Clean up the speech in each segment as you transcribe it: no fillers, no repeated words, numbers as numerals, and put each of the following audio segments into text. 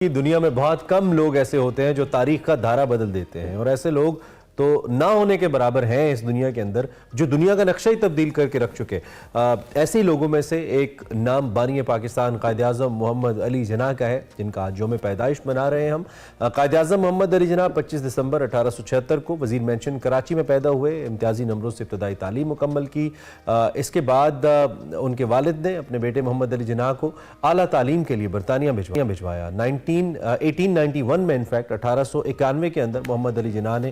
دنیا میں بہت کم لوگ ایسے ہوتے ہیں جو تاریخ کا دھارا بدل دیتے ہیں، اور ایسے لوگ تو نہ ہونے کے برابر ہیں اس دنیا کے اندر جو دنیا کا نقشہ ہی تبدیل کر کے رکھ چکے۔ ایسے لوگوں میں سے ایک نام بانی پاکستان قائد اعظم محمد علی جناح کا ہے، جن کا آج یوم پیدائش منا رہے ہیں ہم۔ قائد اعظم محمد علی جناح 25 دسمبر 1876 کو وزیر مینشن کراچی میں پیدا ہوئے، امتیازی نمبروں سے ابتدائی تعلیم مکمل کی۔ اس کے بعد ان کے والد نے اپنے بیٹے محمد علی جناح کو اعلیٰ تعلیم کے لیے برطانیہ بھجوایا۔ 1891 میں انفیکٹ 1891 کے اندر محمد علی جناح نے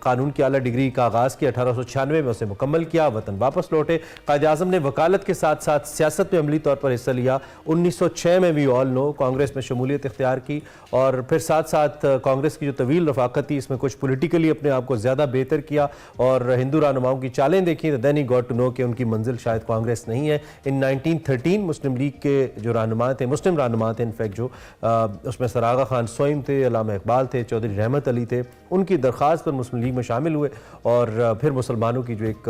قانون کی اعلیٰ ڈگری کا آغاز کیا۔ 1896 میں اسے مکمل کیا، وطن واپس لوٹے۔ قائد اعظم نے وکالت کے ساتھ ساتھ سیاست میں عملی طور پر حصہ لیا۔ 1906 میں وی آل نو کانگریس میں شمولیت اختیار کی، اور پھر ساتھ ساتھ کانگریس کی جو طویل رفاقت تھی اس میں کچھ پولیٹیکلی اپنے آپ کو زیادہ بہتر کیا، اور ہندو رہنماؤں کی چالیں دیکھیں تو دین ہی گاٹ ٹو نو کہ ان کی منزل شاید کانگریس نہیں ہے۔ ان 1913 مسلم لیگ کے جو رہنما تھے، مسلم رہنما تھے انفیکٹ، جو اس میں سر آغا خان سوئم تھے، علامہ اقبال تھے، چودھری رحمت علی تھے، ان کی درخواست پر مسلم لیگ میں شامل ہوئے، اور پھر مسلمانوں کی جو ایک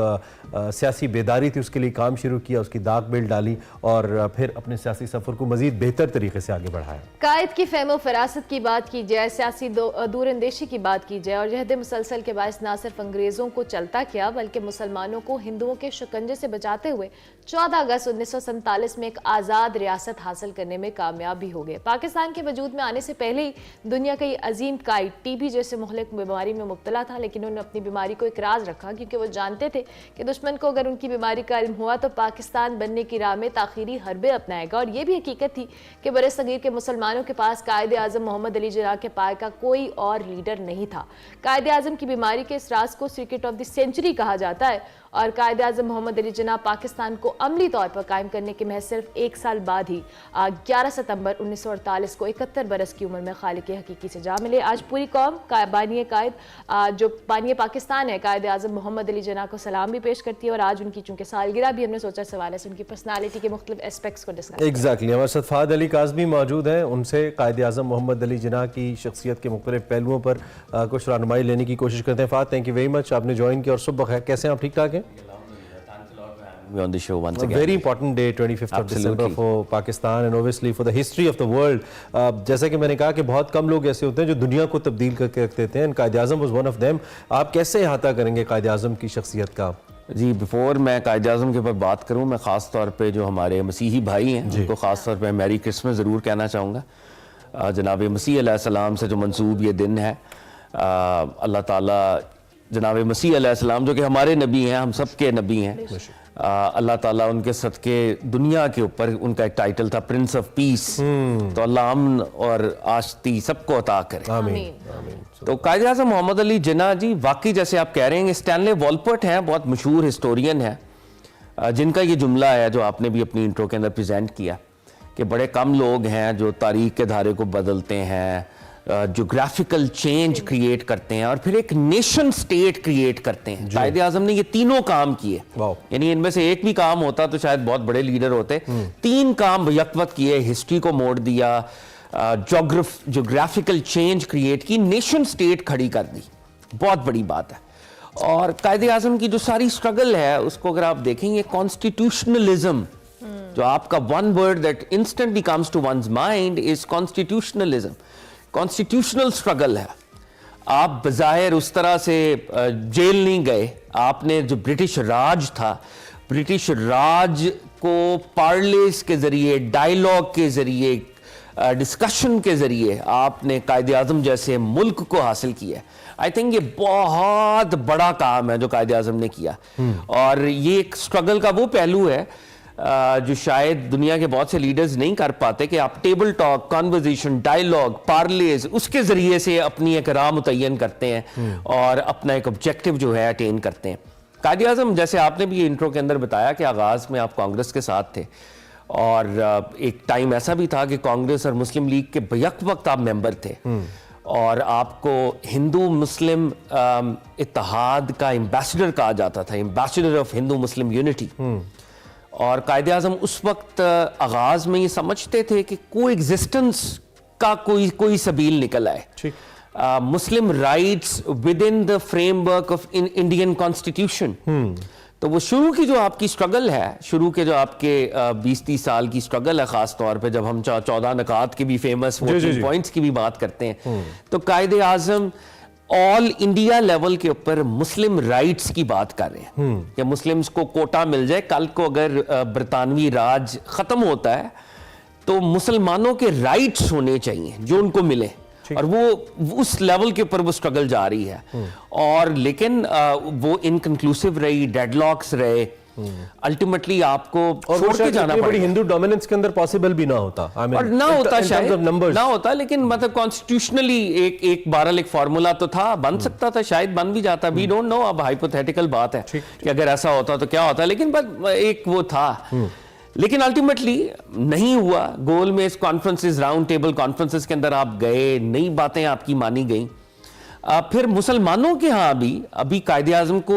سیاسی بیداری تھی اس کے لیے کام شروع کیا، اس کی داغ بیل ڈالی، اور پھر اپنے سیاسی سفر کو مزید بہتر طریقے سے آگے بڑھایا۔ قائد کی فہم و فراست کی بات کی جائے، سیاسی دور اندیشی کی بات کی جائے، اور جہد مسلسل کے باعث نہ صرف انگریزوں کو چلتا کیا بلکہ مسلمانوں کو ہندوؤں کے شکنجے سے بچاتے ہوئے 14 اگست 1947 میں ایک آزاد ریاست حاصل کرنے میں کامیاب بھی ہو گئے۔ پاکستان کے وجود میں آنے سے پہلے ہی دنیا کا یہ عظیم قائد ٹی بی جیسے مہلک بیماری میں مبتلا تھا، لیکن انہوں نے اپنی بیماری کو ایک راز رکھا، کیونکہ وہ جانتے تھے کہ دشمن کو اگر ان کی بیماری کا علم ہوا تو پاکستان بننے کی راہ میں تاخیری حربے اپنائے گا۔ اور یہ بھی حقیقت تھی کہ برِ صغیر کے مسلمانوں کے پاس قائد اعظم محمد علی جناح کے پائے کا کوئی اور لیڈر نہیں تھا۔ قائد اعظم کی بیماری کے اس راز کو سیکرٹ آف دی سینچری کہا جاتا ہے، اور قائد اعظم محمد علی جناح پاکستان کو عملی طور پر قائم کرنے کے محض صرف ایک سال بعد ہی 11 ستمبر 1948 کو 71 برس کی عمر میں خالق حقیقی سے جا ملے۔ آج پوری قوم بانی قائد جو بانی پاکستان ہے قائد اعظم محمد علی جناح کو سلام بھی پیش کرتی ہے، اور آج ان کی چونکہ سالگرہ بھی، ہم نے سوچا اس حوالے سے ان کی پرسنالٹی کے مختلف اسپیکٹس کو ڈسکس ایگزیکٹلی ہمارے ساتھ فہد علی کاظمی موجود ہیں، ان سے قائد اعظم محمد علی جناح کی شخصیت کے مختلف پہلوؤں پر کچھ رہنمائی لینے کی کوشش کرتے ہیں۔ Fahad, thank you very much, آپ نے جوائن کیا، اور صبح بخیر، کیسے ہیں آپ؟ ٹھیک ٹھاک ہیں؟ on the show once again. Very important day, 25th of December for Pakistan and obviously for the history of the world. جیسا کہ میں نے کہا کہ بہت کم لوگ ایسے ہوتے ہیں جو دنیا کو تبدیل کر کے رکھ دیتے ہیں، Quaid Azam was one of them. آپ کیسے احاطہ کریں گے قائد اعظم کی شخصیت کا؟ جی، بیفور میں قائد اعظم کے اوپر بات کروں، میں خاص طور پہ جو ہمارے مسیحی بھائی ہیں ان کو خاص طور پہ میری کرسمس ضرور کہنا چاہوں گا۔ جناب مسیح علیہ السلام سے جو منسوب یہ دن ہے، اللہ تعالیٰ جناب مسیح علیہ السلام جو کہ ہمارے نبی ہیں، ہم سب کے نبی ہیں، اللہ تعالیٰ ان کے صدقے دنیا کے اوپر، ان کا ایک ٹائٹل تھا پرنس آف پیس، تو اللہ امن اور آشتی سب کو عطا کرے، آمین۔ تو قائد اعظم محمد علی جناح جی واقعی جیسے آپ کہہ رہے ہیں، اسٹینلے والپرٹ ہیں، بہت مشہور ہسٹورین ہیں، جن کا یہ جملہ ہے جو آپ نے بھی اپنی انٹرو کے اندر پریزنٹ کیا کہ بڑے کم لوگ ہیں جو تاریخ کے دھارے کو بدلتے ہیں، جغرافیکل چینج کریٹ کرتے ہیں، اور پھر ایک نیشن سٹیٹ کریٹ کرتے ہیں۔ قائد اعظم نے یہ تینوں کام کیے، یعنی ان میں سے ایک بھی کام ہوتا تو شاید بہت بڑے لیڈر ہوتے، تین کام یک وقت کیے، ہسٹری کو موڑ دیا، جغرافیکل چینج کریٹ کی، نیشن سٹیٹ کھڑی کر دی، بہت بڑی بات ہے۔ اور قائد اعظم کی جو ساری سٹرگل ہے اس کو اگر آپ دیکھیں، یہ کانسٹیٹیوشنلزم، جو آپ کا one word that instantly comes to one's mind is constitutionalism, constitutional struggle ہے۔ آپ بظاہر اس طرح سے جیل نہیں گئے، آپ نے جو برٹش راج تھا، برٹش راج کو پارلیز کے ذریعے، ڈائیلاگ کے ذریعے، ڈسکشن کے ذریعے آپ نے قائد اعظم جیسے ملک کو حاصل کیا۔ آئی تھنک یہ بہت بڑا کام ہے جو قائد اعظم نے کیا، اور یہ ایک سٹرگل کا وہ پہلو ہے جو شاید دنیا کے بہت سے لیڈرز نہیں کر پاتے، کہ آپ ٹیبل ٹاک، کانورزیشن، ڈائیلاگ، پارلیز، اس کے ذریعے سے اپنی ایک راہ متعین کرتے ہیں اور اپنا ایک آبجیکٹو جو ہے اٹین کرتے ہیں۔ قائد اعظم جیسے آپ نے بھی انٹرو کے اندر بتایا کہ آغاز میں آپ کانگریس کے ساتھ تھے، اور ایک ٹائم ایسا بھی تھا کہ کانگریس اور مسلم لیگ کے بیک وقت آپ ممبر تھے، اور آپ کو ہندو مسلم اتحاد کا ایمبیسڈر کہا جاتا تھا، ambassador of Hindu Muslim unity. اور قائد اعظم اس وقت آغاز میں یہ سمجھتے تھے کہ کو ایگزسٹنس کا کوئی سبیل نکل آئے، Muslim rights with in the framework of Indian constitution, تو وہ شروع کی جو آپ کی سٹرگل ہے، شروع کے جو آپ کے 20-30 سال کی سٹرگل ہے، خاص طور پہ جب ہم 14 نکات کی بھی فیمس 14 پوائنٹس کی بھی بات کرتے ہیں، تو قائد اعظم آل انڈیا لیول کے اوپر مسلم رائٹس کی بات کر رہے ہیں کہ مسلمز کو کوٹا مل جائے. کل کو اگر برطانوی راج ختم ہوتا ہے تو مسلمانوں کے رائٹس ہونے چاہیے جو ان کو ملے، اور وہ اس لیول کے اوپر وہ سٹرگل جاری ہے. اور لیکن وہ انکنکلوسیو رہی، ڈیڈ لاکس رہے، الٹیمیٹلی آپ کو چھوڑ کے جانا پڑے. بڑی ہندو ڈومیننس کے اندر پاسبل بھی نہ ہوتا، اور نہ ہوتا شاید نہ ہوتا، لیکن مطلب کانسٹیٹیوشنلی ایک بہرحال ایک فارمولا تو تھا، بن سکتا تھا، شاید بن بھی جاتا. وی ڈونٹ نو، اب ہائپوتھیٹیکل بات ہے کہ اگر ایسا ہوتا تو کیا ہوتا، لیکن ایک وہ تھا. لیکن الٹیمیٹلی نہیں ہوا. گول میں اس کانفرنسز، راؤنڈ ٹیبل کانفرنسز کے اندر آپ گئے، نئی باتیں آپ کی مانی گئیں. پھر مسلمانوں کے ہاں بھی ابھی قائد اعظم کو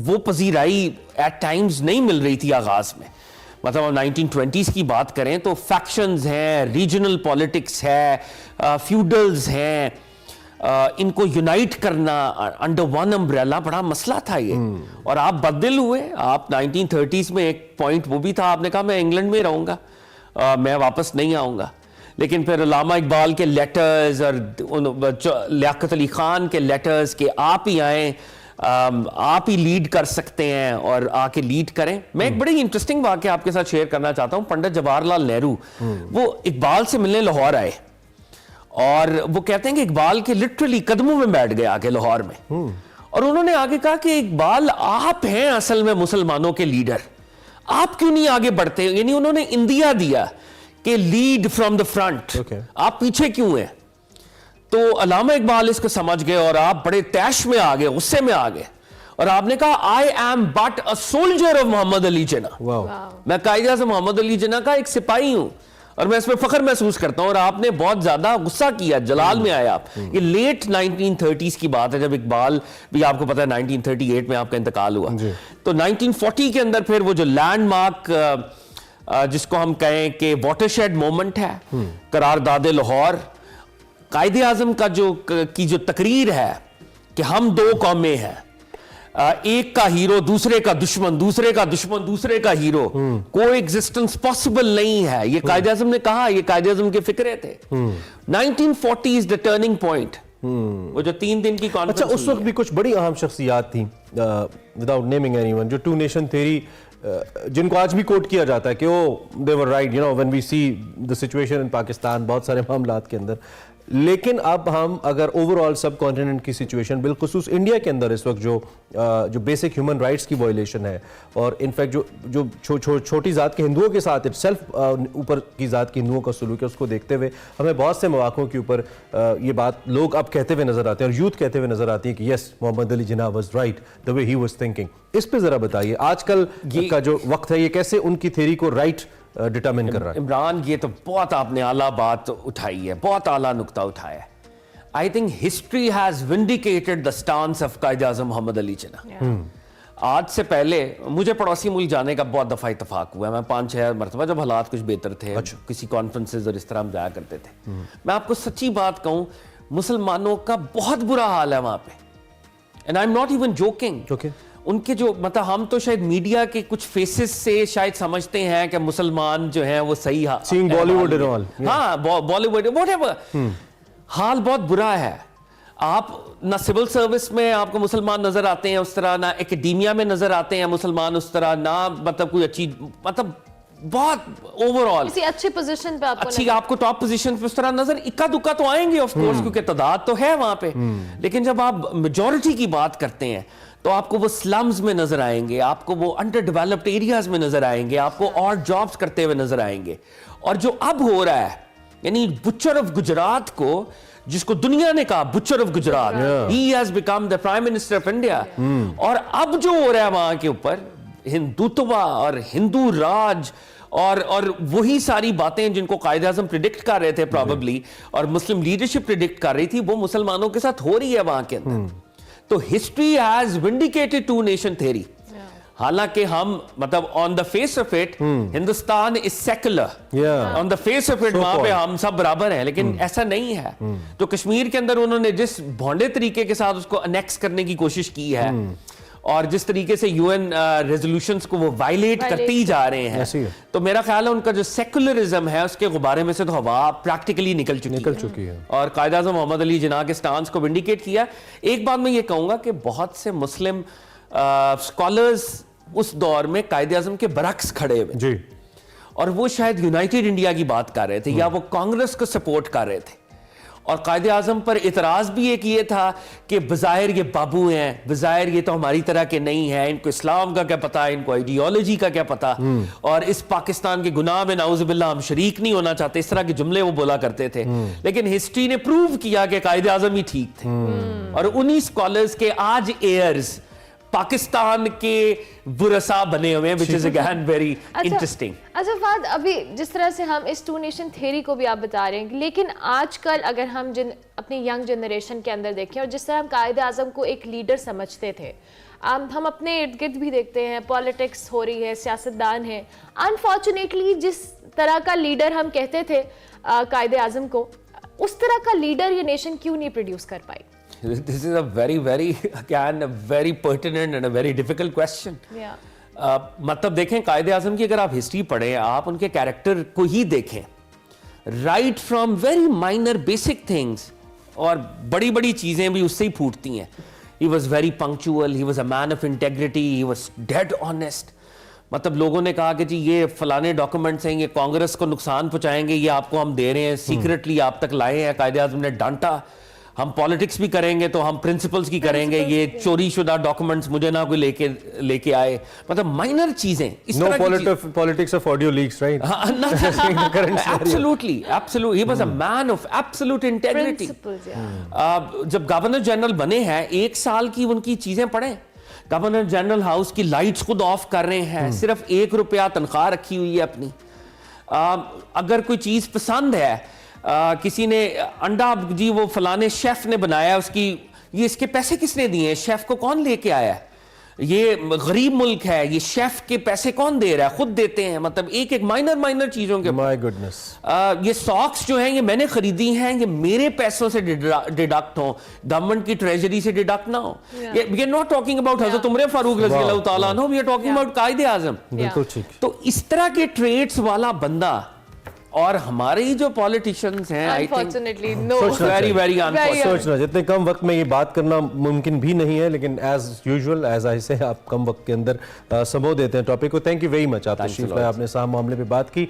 وہ پذیرائی ایٹ ٹائمز نہیں مل رہی تھی آغاز میں. مطلب 1920s کی بات کریں تو فیکشنز ہیں، ریجنل پالیٹکس ہے، فیوڈلز ہیں، ان کو یونائٹ کرنا انڈر ون امبریلا بڑا مسئلہ تھا یہ. اور آپ بدل ہوئے. آپ 1930s میں ایک پوائنٹ وہ بھی تھا، آپ نے کہا میں انگلینڈ میں رہوں گا، میں واپس نہیں آؤں گا. لیکن پھر علامہ اقبال کے لیٹرز اور لیاقت علی خان کے لیٹرز کہ آپ ہی آئیں، آپ ہی لیڈ کر سکتے ہیں، اور آ کے لیڈ کریں. میں ایک بڑی انٹرسٹنگ واقعہ آپ کے ساتھ شیئر کرنا چاہتا ہوں. پنڈت جواہر لال نہرو وہ اقبال سے ملنے لاہور آئے، اور وہ کہتے ہیں کہ اقبال کے لٹرلی قدموں میں بیٹھ گئے آگے لاہور میں، اور انہوں نے آگے کہا کہ اقبال آپ ہیں اصل میں مسلمانوں کے لیڈر، آپ کیوں نہیں آگے بڑھتے؟ یعنی انہوں نے اندیا دیا کہ لیڈ فرام دا فرنٹ، آپ پیچھے کیوں ہیں؟ تو علامہ اقبال اس کو سمجھ گئے اور آپ بڑے تیش میں آ گئے، غصے میں آ گئے، اور آپ نے کہا I am but a soldier of Muhammad Ali Jinnah, میں قائد اعظم محمد علی جناح کا ایک سپاہی ہوں، اور میں اس میں فخر محسوس کرتا ہوں. اور آپ نے بہت زیادہ غصہ کیا، جلال میں آئے آپ. یہ لیٹ 1930s کی بات ہے، جب اقبال بھی آپ کو پتا ہے 1938 میں آپ کا انتقال ہوا. تو 1940 کے اندر پھر وہ جو لینڈ مارک جس کو ہم کہیں کہ واٹر شیڈ مومنٹ ہے، قرارداد لاہور، قائد اعظم کا جو تقریر ہے کہ ہم دو قومیں ہیں، ایک کا ہیرو دوسرے کا دشمن، دوسرے کا دشمن دوسرے کا ہیرو، کوئی ایگزسٹنس پاسبل نہیں ہے، یہ قائد اعظم نے کہا، یہ قائد اعظم کے فکرے تھے. 1940s the turning point، وہ جو 3 دن کی کانفرنس. اچھا، اس وقت بھی کچھ بڑی اہم شخصیات تھیں without naming anyone، جو ٹو نیشن تھیوری جن کو آج بھی کوٹ کیا جاتا ہے کہ وہ they were right, you know, when we see the situation in Pakistan، بہت سارے معاملات کے اندر. لیکن اب ہم اگر اوور آل سب کانٹیننٹ کی سچویشن، بالخصوص انڈیا کے اندر اس وقت جو بیسک ہیومن رائٹس کی وائلیشن ہے، اور انفیکٹ جو چھوٹی ذات کے ہندوؤں کے ساتھ سیلف اوپر کی ذات کے ہندوؤں کا سلوک ہے، اس کو دیکھتے ہوئے ہمیں بہت سے مواقعوں کے اوپر یہ بات لوگ اب کہتے ہوئے نظر آتے ہیں، اور یوتھ کہتے ہوئے نظر آتی ہے کہ yes, Muhammad Ali Jinnah was right the way he was thinking. اس پہ ذرا بتائیے، آج کل کا جو وقت ہے یہ کیسے ان کی تھیوری کو رائٹ ڈٹرمن کر رہا ہے؟ عمران، یہ تو بہت آپ نے اعلیٰ بات اٹھائی ہے، بہت اعلیٰ نقطہ اٹھایا ہے. I think history has vindicated the stance of Quaid Azam محمد علی جناح. آج سے پہلے مجھے پڑوسی ملک جانے کا بہت دفعہ اتفاق ہوا ہے. میں 5-6 مرتبہ جب حالات کچھ بہتر تھے، کسی کانفرنسز اور اس طرح ہم جایا کرتے تھے. میں آپ کو سچی بات کہوں، مسلمانوں کا بہت برا حال ہے وہاں پہ. And I'm not even joking. ان کے جو مطلب ہم تو شاید میڈیا کے کچھ فیسز سے شاید سمجھتے ہیں کہ مسلمان جو ہیں وہ صحیح ہاں بالی ووڈ واٹ ایور، حال بہت برا ہے. آپ نہ سول سروس میں آپ کو مسلمان نظر آتے ہیں اس طرح، نہ اکیڈیمیا میں نظر آتے ہیں مسلمان اس طرح، نہ مطلب کوئی اچھی مطلب بہت اوور آل اچھی پوزیشن پہ آپ کو ٹاپ پوزیشن پہ اس طرح نظر اکا دکا تو آئیں گے آف کورس، کیونکہ تعداد تو ہے وہاں پہ. لیکن جب آپ میجورٹی کی بات کرتے ہیں تو آپ کو وہ سلمز میں نظر آئیں گے، آپ کو وہ انڈر ڈیولپڈ ایریاز میں نظر آئیں گے، آپ کو اور جابز کرتے ہوئے نظر آئیں گے. اور جو اب ہو رہا ہے، یعنی بچر آف گجرات کو، جس کو دنیا نے کہا Butcher of Gujarat, he has become the prime minister of India. اور اب جو ہو رہا ہے وہاں کے اوپر ہندوتوا اور ہندو راج اور وہی ساری باتیں جن کو قائد اعظم پریڈکٹ کر رہے تھے پروبیبلی، اور مسلم لیڈرشپ پریڈکٹ کر رہی تھی، وہ مسلمانوں کے ساتھ ہو رہی ہے وہاں کے اندر. تو history has vindicated two nation theory. حالانکہ ہم مطلب on the face of it Hindustan is secular, on the face of it وہاں پہ ہم سب برابر ہیں، لیکن ایسا نہیں ہے. تو کشمیر کے اندر انہوں نے جس بھونڈے طریقے کے ساتھ اس کو انیکس کرنے کی کوشش کی ہے، اور جس طریقے سے یو این ریزولوشنز کو وہ وائلیٹ کرتے ہی جا رہے ہیں, ایسے ہی ہے. تو میرا خیال ہے ان کا جو سیکولرزم ہے اس کے غبارے میں سے تو ہوا پریکٹیکلی نکل چکی ہے. اور قائد اعظم محمد علی جناح کے سٹانس کو ونڈیکیٹ کیا. ایک بات میں یہ کہوں گا کہ بہت سے مسلم اسکالرز اس دور میں قائد اعظم کے برعکس کھڑے ہوئے جی, اور وہ شاید یونائٹڈ انڈیا کی بات کر رہے تھے یا وہ کانگریس کو سپورٹ کر رہے تھے, اور قائد اعظم پر اعتراض بھی ایک یہ تھا کہ بظاہر یہ بابو ہیں, بظاہر یہ تو ہماری طرح کے نہیں ہیں, ان کو اسلام کا کیا پتا, ان کو آئیڈیالوجی کا کیا پتا, اور اس پاکستان کے گناہ میں نعوذ باللہ ہم شریک نہیں ہونا چاہتے, اس طرح کے جملے وہ بولا کرتے تھے. لیکن ہسٹری نے پروو کیا کہ قائد اعظم ہی ٹھیک تھے, اور انہی اسکالرز کے آج ایئرز پاکستان کے ورثاء بنے ہوئے ہیں, which is again very interesting. اچھا فہد, ابھی جس طرح سے ہم اس ٹو نیشن تھیوری کو بھی آپ بتا رہے ہیں, لیکن آج کل اگر ہم اپنی ینگ جنریشن کے اندر دیکھیں, اور جس طرح ہم قائد اعظم کو ایک لیڈر سمجھتے تھے, ہم اپنے ارد گرد بھی دیکھتے ہیں پالیٹکس ہو رہی ہے, سیاستدان ہیں, انفارچونیٹلی جس طرح کا لیڈر ہم کہتے تھے قائد اعظم کو, اس طرح کا لیڈر یہ نیشن کیوں نہیں پروڈیوس کر پائی؟ This is a very again a very pertinent and a very difficult question. مطلب دیکھیں, قائد اعظم کی اگر آپ ہسٹری پڑھیں, آپ ان کے کیریکٹر کو ہی دیکھیں, right from very minor basic things, اور بڑی بڑی چیزیں بھی اس سے ہی پھوٹتی ہیں. He was very punctual, he was a man of integrity, he was dead honest. مطلب لوگوں نے کہا کہ جی یہ فلانے ڈاکومنٹس ہیں, یہ کانگریس کو نقصان پہنچائیں گے, یہ آپ کو ہم دے رہے ہیں, سیکرٹلی آپ تک لائے ہیں. قائد اعظم نے ڈانٹا, ہم پالیٹکس بھی کریں گے تو ہم پرنسپلز کی کریں گے, یہ چوری شدہ ڈاکومنٹس مجھے نہ کوئی لے کے آئے. مطلب مائنر چیزیں, اس طرح کی politics of audio leaks, right? Absolutely. He was a man of absolute integrity. جب گورنر جنرل بنے ہیں, 1 سال کی ان کی چیزیں پڑھیں. گورنر جنرل ہاؤس کی لائٹس خود آف کر رہے ہیں, صرف 1 روپیہ تنخواہ رکھی ہوئی ہے اپنی. اگر کوئی چیز پسند ہے, کسی نے انڈا, جی وہ فلانے شیف نے بنایا, اس کی یہ اس کے پیسے کس نے دیے ہیں, شیف کو کون لے کے آیا ہے, یہ غریب ملک ہے, یہ شیف کے پیسے کون دے رہا ہے, خود دیتے ہیں. مطلب ایک مائنر چیزوں کے, My goodness. یہ ساکس جو ہیں یہ میں نے خریدی ہیں, یہ میرے پیسوں سے ڈیڈکٹ ہوں, گورنمنٹ کی ٹریجری سے ڈیڈکٹ نہ ہو. We are not talking about حضرت عمر فاروق رضی اللہ تعالیٰ عنہ, we are talking about Quaid Azam. بالکل ٹھیک. تو اس طرح کے ٹریٹس والا بندہ, اور ہمارے جو پالیٹیشینز ہیں, Unfortunately, no. very unfortunate. سوچنا جتنے کم وقت میں یہ بات کرنا ممکن بھی نہیں ہے, لیکن ایز یوزول ایز آئی سے آپ کم وقت کے اندر سمو دیتے ہیں ٹاپک کو. تھینک یو ویری مچ, آپ تشریف لائے, آپ نے صاحب معاملے پہ بات کی.